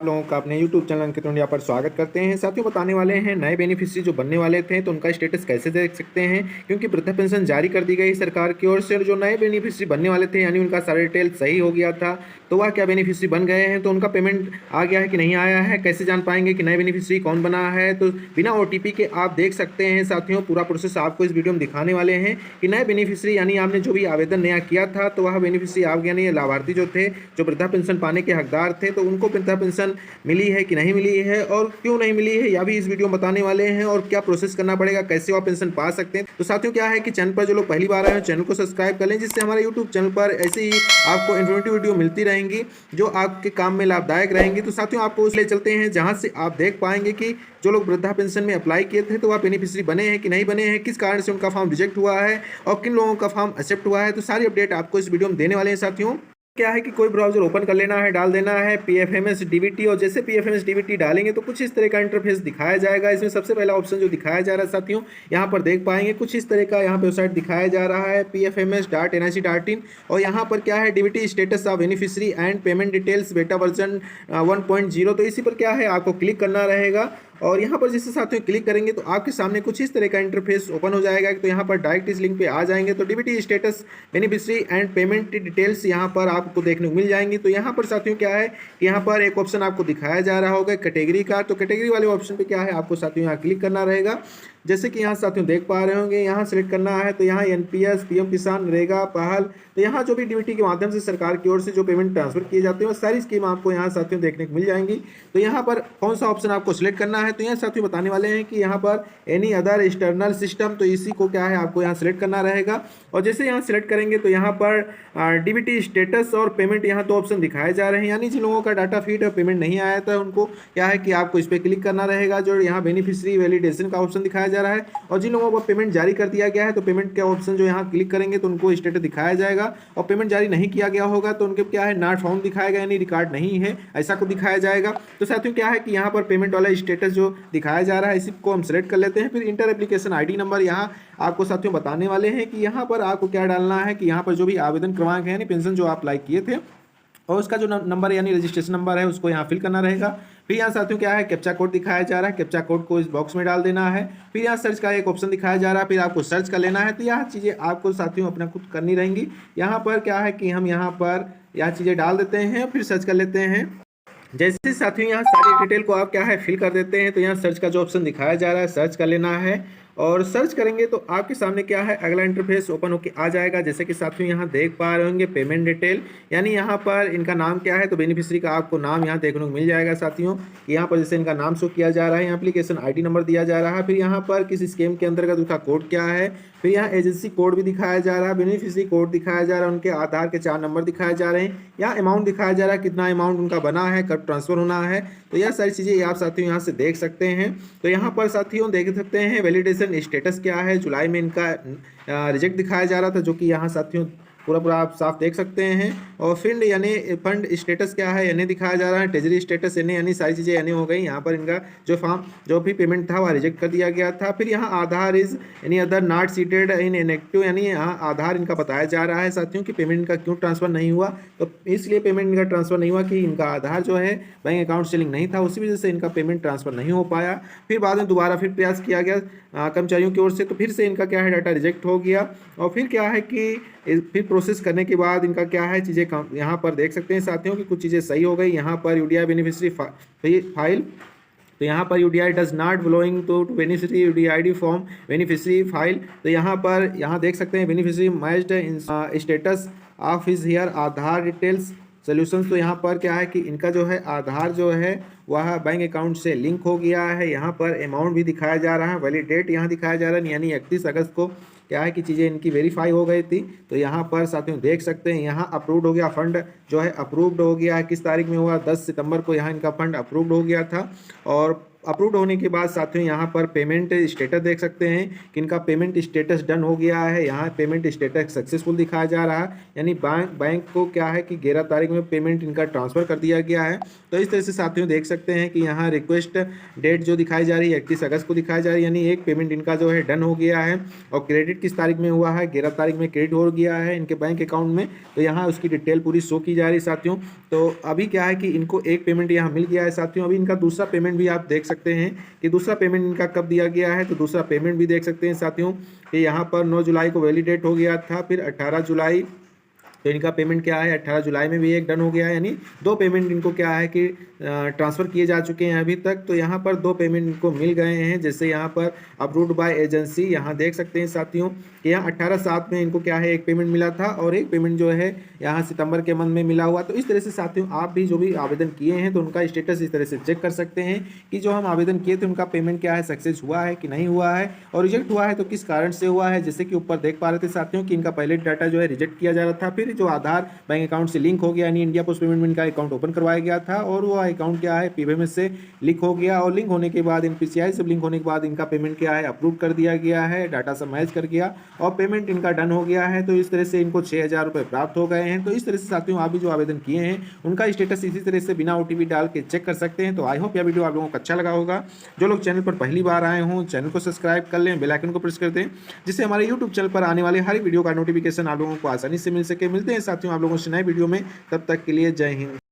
लोगों का अपने YouTube चैनल अंकित इंडिया पर स्वागत करते हैं। साथियों, बताने वाले हैं नए बेनिफिशियरी जो बनने वाले थे तो उनका स्टेटस कैसे देख सकते हैं, क्योंकि वृद्धा पेंशन जारी कर दी गई सरकार की ओर से। जो नए बेनिफिशियरी बनने वाले थे यानी उनका सारा डिटेल सही हो गया था, तो वह क्या बेनिफिशियरी बन गए हैं, तो उनका पेमेंट आ गया है कि नहीं आया है, कैसे जान पाएंगे कि नए बेनिफिशियरी कौन बना है। तो बिना OTP के आप देख सकते हैं। साथियों, पूरा प्रोसेस आपको इस वीडियो में दिखाने वाले हैं कि नए बेनिफिशियरी यानी आपने जो भी आवेदन नया किया था तो वह बेनिफिशियरी आप यानी लाभार्थी जो थे, जो वृद्धा पेंशन पाने के हकदार थे, तो उनको वृद्धा पेंशन मिली है कि नहीं मिली है और क्यों नहीं मिली है, यह भी इस वीडियो में बताने वाले हैं। और क्या प्रोसेस करना पड़ेगा, कैसे आप पेंशन पा सकते हैं। तो साथियों, क्या है कि चैनल पर जो लोग पहली बार आए हैं चैनल को सब्सक्राइब कर लें, जिससे हमारे यूट्यूब चैनल पर ऐसे ही आपको इन्फॉर्मेटिव वीडियो मिलती रहेंगी जो आपके काम में लाभदायक रहेंगी। तो साथियों, आपको उसले चलते हैं जहां से आप देख पाएंगे कि जो लोग वृद्धा पेंशन में अप्लाई किए थे तो वह बेनिफिशियरी बने हैं कि नहीं बने हैं, किस कारण से उनका फॉर्म रिजेक्ट हुआ है और किन लोगों का फॉर्म एक्सेप्ट हुआ है। तो सारी अपडेट आपको इस वीडियो में देने वाले हैं। साथियों, क्या है कि कोई ब्राउजर ओपन कर लेना है, डाल देना है PFMS DBT, और जैसे PFMS DBT डालेंगे तो कुछ इस तरह का इंटरफेस दिखाया जाएगा। इसमें सबसे पहला ऑप्शन जो दिखाया जा रहा है साथियों, यहाँ पर देख पाएंगे कुछ इस तरह का यहाँ पे वेबसाइट दिखाया जा रहा है pfms.nic.in। और यहाँ पर क्या है, DBT status of beneficiary and payment details beta version 1.0। तो इसी पर क्या है, आपको क्लिक करना रहेगा। और यहाँ पर जैसे साथियों क्लिक करेंगे तो आपके सामने कुछ इस तरह का इंटरफेस ओपन हो जाएगा। तो यहाँ पर डायरेक्ट इस लिंक पे आ जाएंगे तो DBT status beneficiary and payment details यहाँ पर आपको देखने को मिल जाएंगी। तो यहाँ पर साथियों क्या है कि यहाँ पर एक ऑप्शन आपको दिखाया जा रहा होगा कैटेगरी का। तो कैटेगरी वाले ऑप्शन पे क्या है, आपको साथियों यहाँ क्लिक करना रहेगा। जैसे कि यहाँ साथियों देख पा रहे होंगे, यहाँ सेलेक्ट करना है। तो यहाँ NPS, PM किसान, नरेगा, पहल, तो यहाँ जो भी DBT के माध्यम से सरकार की ओर से जो पेमेंट ट्रांसफर किए जाते हैं वो सारी स्कीम आपको यहाँ साथियों देखने को मिल जाएंगी। तो यहाँ पर कौन सा ऑप्शन आपको सिलेक्ट करना है, तो यहाँ साथियों बताने वाले हैं कि यहाँ पर एनी अदर एक्सटर्नल सिस्टम, तो इसी को क्या है आपको यहाँ सिलेक्ट करना रहेगा। और जैसे यहाँ सिलेक्ट करेंगे तो यहाँ पर DBT स्टेटस और पेमेंट, यहाँ दो ऑप्शन दिखाए जा रहे हैं। यानी जिन लोगों का डाटा फीड और पेमेंट नहीं आया था उनको क्या है कि आपको इस पर क्लिक करना रहेगा। जो यहाँ बेनिफिशियरी वैलिडेशन का ऑप्शन दिखाया जा रहा है, और जिन लोगों को पेमेंट जारी कर दिया गया है तो पेमेंट का ऑप्शन जो यहाँ क्लिक करेंगे तो उनको स्टेटस दिखाया जाएगा। और पेमेंट जारी नहीं किया गया होगा तो उनके क्या है, नॉट फाउंड दिखाएगा, यानी रिकॉर्ड नहीं है, ऐसा को दिखाया जाएगा। तो साथियों क्या है कि यहाँ पर पेमेंट वाला स्टेटस जो दिखाया जा रहा है इसी को हम सेलेक्ट कर लेते हैं। फिर इंटर एप्लीकेशन ID नंबर यहाँ आपको साथियों बताने वाले हैं कि यहाँ पर आपको क्या डालना है कि यहाँ पर जो भी आवेदन क्रमांक है यानी पेंशन जो आप अप्लाई किए थे और उसका जो नंबर यानी रजिस्ट्रेशन नंबर है उसको यहाँ फिल करना रहेगा। फिर यहाँ साथियों क्या है, कैप्चा कोड दिखाया जा रहा है, कैप्चा कोड को इस बॉक्स में डाल देना है। फिर यहाँ सर्च का एक ऑप्शन दिखाया जा रहा है, फिर आपको सर्च कर लेना है। तो यह चीज़ें आपको साथियों अपना खुद करनी रहेंगी। यहाँ पर क्या है कि हम यहाँ पर यह चीज़ें डाल देते हैं, फिर सर्च कर लेते हैं। जैसे साथियों यहाँ सारी डिटेल को आप क्या है फिल कर देते हैं, तो यहाँ सर्च का जो ऑप्शन दिखाया जा रहा है सर्च कर लेना है। और सर्च करेंगे तो आपके सामने क्या है, अगला इंटरफेस ओपन होकर आ जाएगा। जैसे कि साथियों यहाँ देख पा रहे होंगे पेमेंट डिटेल, यानी यहाँ पर इनका नाम क्या है, तो बेनिफिशियरी का आपको नाम यहाँ देखने को मिल जाएगा। साथियों यहाँ पर जैसे इनका नाम शो किया जा रहा है, एप्लीकेशन ID नंबर दिया जा रहा है, फिर यहाँ पर किस स्कीम के अंतर्गत उसका कोड क्या है, फिर यहाँ एजेंसी कोड भी दिखाया जा रहा है, बेनिफिशियरी कोड दिखाया जा रहा है, उनके आधार के 4 नंबर दिखाए जा रहे हैं, यहाँ अमाउंट दिखाया जा रहा है, कितना अमाउंट उनका बना है, कब ट्रांसफर होना है। तो यह सारी चीज़ें आप साथियों यहाँ से देख सकते हैं। तो यहाँ पर साथियों देख सकते हैं वैलिडेशन स्टेटस क्या है, जुलाई में इनका रिजेक्ट दिखाया जा रहा था, जो कि यहाँ साथियों पूरा आप साफ देख सकते हैं। और फंड यानी फंड स्टेटस क्या है, NA दिखाया जा रहा है, ट्रेजरी स्टेटस NA, यानी सारी चीज़ें NA हो गई। यहाँ पर इनका जो फॉर्म जो भी पेमेंट था वह रिजेक्ट कर दिया गया था। फिर यहाँ आधार is any other not cited in inactive, यानी यहाँ आधार इनका बताया जा रहा है साथियों कि पेमेंट इनका क्यों ट्रांसफर नहीं हुआ। तो इसलिए पेमेंट इनका ट्रांसफर नहीं हुआ कि इनका आधार जो है बैंक अकाउंट से लिंक नहीं था, उसी वजह से इनका पेमेंट ट्रांसफर नहीं हो पाया। फिर बाद में दोबारा फिर प्रयास किया गया कर्मचारियों की ओर से, तो फिर से इनका क्या है डाटा रिजेक्ट हो गया। और फिर क्या है कि फिर प्रोसेस करने के बाद इनका क्या है चीज़ें यहाँ पर देख सकते हैं साथियों कि कुछ चीज़ें सही हो गई। यहाँ पर UDI बेनिफिशियरी फाइल, तो यहाँ पर UDI does not belong to beneficiary UDID form beneficiary file. तो यहाँ देख सकते हैं beneficiary matched status of his here Aadhaar details solutions. तो यहाँ पर क्या है कि इनका जो है आधार जो है वह बैंक अकाउंट से लिंक हो गया है। यहाँ पर अमाउंट भी दिखाया जा रहा है, वैलिड डेट यहाँ दिखाया जा रहा है, यानी 31 अगस्त को क्या है कि चीज़ें इनकी वेरीफाई हो गई थी। तो यहाँ पर साथियों देख सकते हैं यहाँ अप्रूव्ड हो गया, फंड जो है अप्रूव्ड हो गया है। किस तारीख में हुआ, 10 सितंबर को यहाँ इनका फंड अप्रूव्ड हो गया था। और अप्रूव्ड होने के बाद साथियों यहाँ पर पेमेंट स्टेटस देख सकते हैं कि इनका पेमेंट स्टेटस डन हो गया है। यहाँ पेमेंट स्टेटस सक्सेसफुल दिखाया जा रहा है, यानी बैंक को क्या है कि 11 तारीख में पेमेंट इनका ट्रांसफ़र कर दिया गया है। तो इस तरह से साथियों देख सकते हैं कि यहाँ रिक्वेस्ट डेट जो दिखाई जा रही है 31 अगस्त को दिखाई जा रही है, यानी एक पेमेंट इनका जो है डन हो गया है। और क्रेडिट किस तारीख में हुआ है, 11 तारीख में क्रेडिट हो गया है इनके बैंक अकाउंट में। तो यहाँ उसकी डिटेल पूरी शो की जा रही है साथियों। तो अभी क्या है कि इनको एक पेमेंट यहाँ मिल गया है साथियों। अभी इनका दूसरा पेमेंट भी आप देख सकते हैं कि दूसरा पेमेंट इनका कब दिया गया है। तो दूसरा पेमेंट भी देख सकते हैं साथियों कि यहाँ पर 9 जुलाई को वैलिडेट हो गया था, फिर 18 जुलाई। तो इनका पेमेंट क्या है 18 जुलाई में भी एक डन हो गया है, यानी 2 पेमेंट इनको क्या है कि ट्रांसफ़र किए जा चुके हैं अभी तक। तो यहाँ पर 2 पेमेंट इनको मिल गए हैं, जैसे यहाँ पर अप्रूव्ड बाय एजेंसी यहाँ देख सकते हैं साथियों कि यहाँ 18/7 में इनको क्या है एक पेमेंट मिला था और एक पेमेंट जो है यहाँ सितंबर के मंथ में मिला हुआ। तो इस तरह से साथियों आप भी जो भी आवेदन किए हैं तो उनका स्टेटस इस तरह से चेक कर सकते हैं कि जो हम आवेदन किए थे उनका पेमेंट क्या है, सक्सेस हुआ है कि नहीं हुआ है, और रिजेक्ट हुआ है तो किस कारण से हुआ है। जैसे कि ऊपर देख पा रहे थे साथियों कि इनका पहले डाटा जो है रिजेक्ट किया जा रहा था, फिर जो आधार बैंक अकाउंट से लिंक हो गया, यानी इंडिया पोस्ट पेमेंट में इनका अकाउंट ओपन करवाया गया था और वो अकाउंट क्या है पीवीएमएस से लिंक हो गया, और लिंक होने के बाद एनपीसीआई से लिंक होने के बाद इनका पेमेंट क्या है अप्रूव कर दिया गया है, डाटा सब मैच कर गया और पेमेंट इनका डन हो गया है। तो इस तरह से इनको 6,000 रुपये प्राप्त हो गए हैं। तो इस तरह से साथियों आप भी जो आवेदन किए हैं उनका स्टेटस इसी तरह से बिना ओटीपी डाल के चेक कर सकते हैं। तो आई होप यह वीडियो आप लोगों को अच्छा लगा होगा। जो लोग चैनल पर पहली बार आए हों चैनल को सब्सक्राइब कर लें, बेल आइकन को प्रेस कर दें, जिससे हमारे यूट्यूब चैनल पर आने वाले हर वीडियो का नोटिफिकेशन आप लोगों को आसानी से मिल सके। मिलते हैं साथियों आप लोगों से नए वीडियो में, तब तक के लिए जय हिंद।